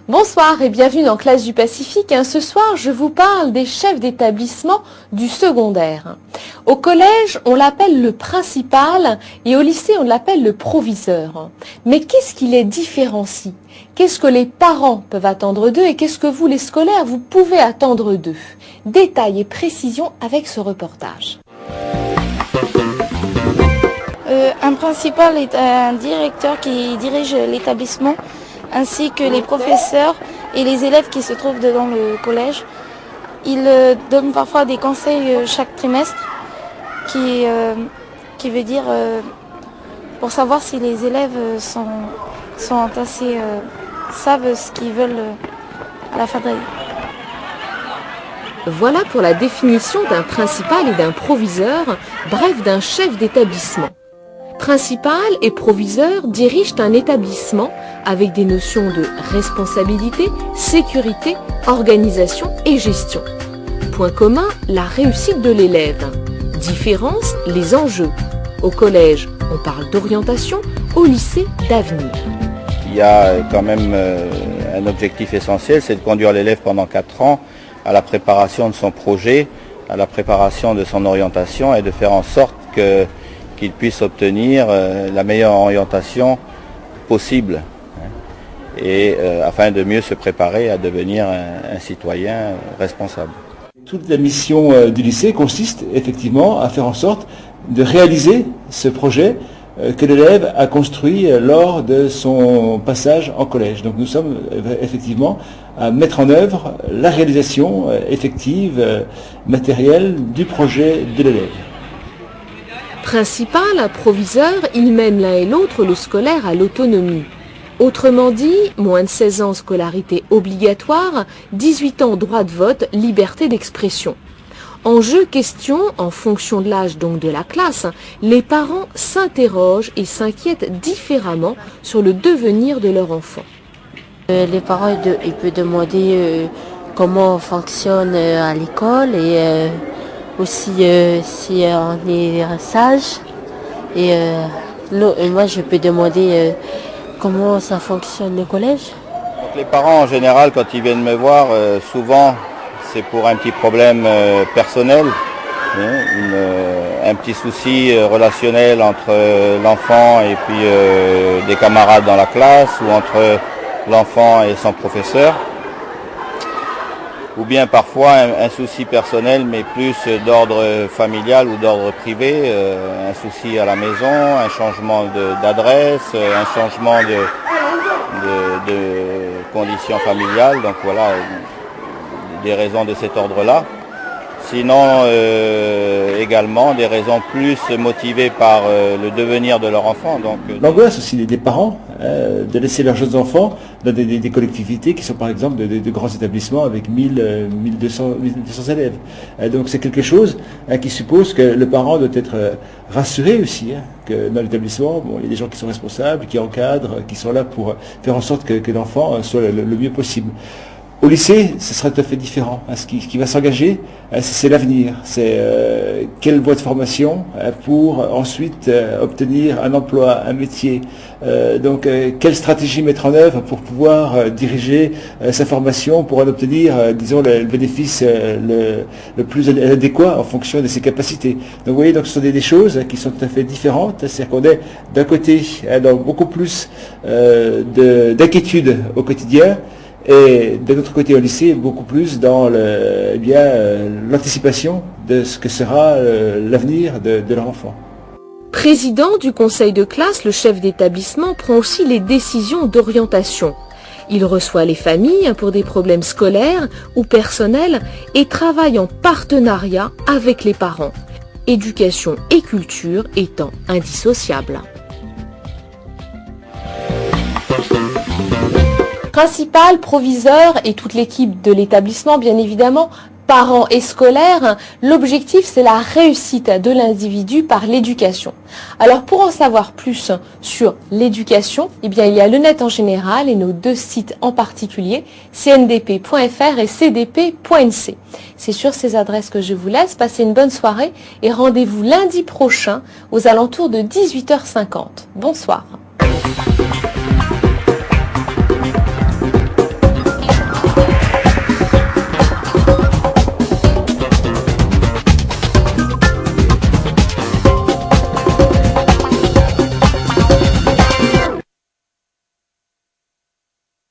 Bonsoir et bienvenue dans Classe du Pacifique. Ce soir, je vous parle des chefs d'établissement du secondaire. Au collège, on l'appelle le principal et au lycée, on l'appelle le proviseur. Mais qu'est-ce qui les différencie? Qu'est-ce que les parents peuvent attendre d'eux et qu'est-ce que vous, les scolaires, vous pouvez attendre d'eux? Détails et précisions avec ce reportage. Un principal est un directeur qui dirige l'établissement, ainsi que les professeurs et les élèves qui se trouvent dans le collège. Il donne parfois des conseils chaque trimestre, qui veut dire pour savoir si les élèves sont assez savent ce qu'ils veulent à la fin de l'année. Voilà pour la définition d'un principal et d'un proviseur, bref d'un chef d'établissement. Principal et proviseur dirigent un établissement avec des notions de responsabilité, sécurité, organisation et gestion. Point commun, la réussite de l'élève. Différence, les enjeux. Au collège, on parle d'orientation, au lycée, d'avenir. Il y a quand même un objectif essentiel, c'est de conduire l'élève pendant 4 ans à la préparation de son projet, à la préparation de son orientation et de faire en sorte qu'il puisse obtenir la meilleure orientation possible et afin de mieux se préparer à devenir un citoyen responsable. Toute la mission du lycée consiste effectivement à faire en sorte de réaliser ce projet que l'élève a construit lors de son passage en collège. Donc nous sommes effectivement à mettre en œuvre la réalisation effective, matérielle du projet de l'élève. Principal, proviseur, ils mènent l'un et l'autre le scolaire à l'autonomie. Autrement dit, moins de 16 ans scolarité obligatoire, 18 ans droit de vote, liberté d'expression. Enjeu, question, en fonction de l'âge donc de la classe, les parents s'interrogent et s'inquiètent différemment sur le devenir de leur enfant. Les parents ils peuvent demander comment on fonctionne à l'école et aussi si on est sage. Et moi je peux demander comment ça fonctionne le collège. Donc, les parents en général quand ils viennent me voir, souvent c'est pour un petit problème personnel, un petit souci relationnel entre l'enfant et puis des camarades dans la classe ou entre l'enfant et son professeur. Ou bien parfois un souci personnel mais plus d'ordre familial ou d'ordre privé, un souci à la maison, un changement d'adresse, un changement de conditions familiales, donc voilà des raisons de cet ordre-là. Sinon également des raisons plus motivées par le devenir de leur enfant. L'angoisse aussi des parents de laisser leurs jeunes enfants dans des collectivités qui sont par exemple de grands établissements avec 1200 élèves. Donc c'est quelque chose qui suppose que le parent doit être rassuré aussi, que dans l'établissement, il y a des gens qui sont responsables, qui encadrent, qui sont là pour faire en sorte que l'enfant soit le mieux possible. Au lycée, ce sera tout à fait différent. Ce qui va s'engager, c'est l'avenir. C'est quelle voie de formation pour ensuite obtenir un emploi, un métier. Donc, quelle stratégie mettre en œuvre pour pouvoir diriger sa formation pour en obtenir, disons, le bénéfice le plus adéquat en fonction de ses capacités. Donc, vous voyez, donc, ce sont des choses qui sont tout à fait différentes. C'est-à-dire qu'on est d'un côté dans beaucoup plus d'inquiétude au quotidien. Et de l'autre côté au lycée, beaucoup plus dans l'anticipation de ce que sera l'avenir de leur enfant. Président du conseil de classe, le chef d'établissement prend aussi les décisions d'orientation. Il reçoit les familles pour des problèmes scolaires ou personnels et travaille en partenariat avec les parents. Éducation et culture étant indissociables. Principal, proviseur et toute l'équipe de l'établissement, bien évidemment, parents et scolaires, l'objectif c'est la réussite de l'individu par l'éducation. Alors pour en savoir plus sur l'éducation, il y a le net en général et nos 2 sites en particulier, cndp.fr et cdp.nc. C'est sur ces adresses que je vous laisse, passez une bonne soirée et rendez-vous lundi prochain aux alentours de 18h50. Bonsoir.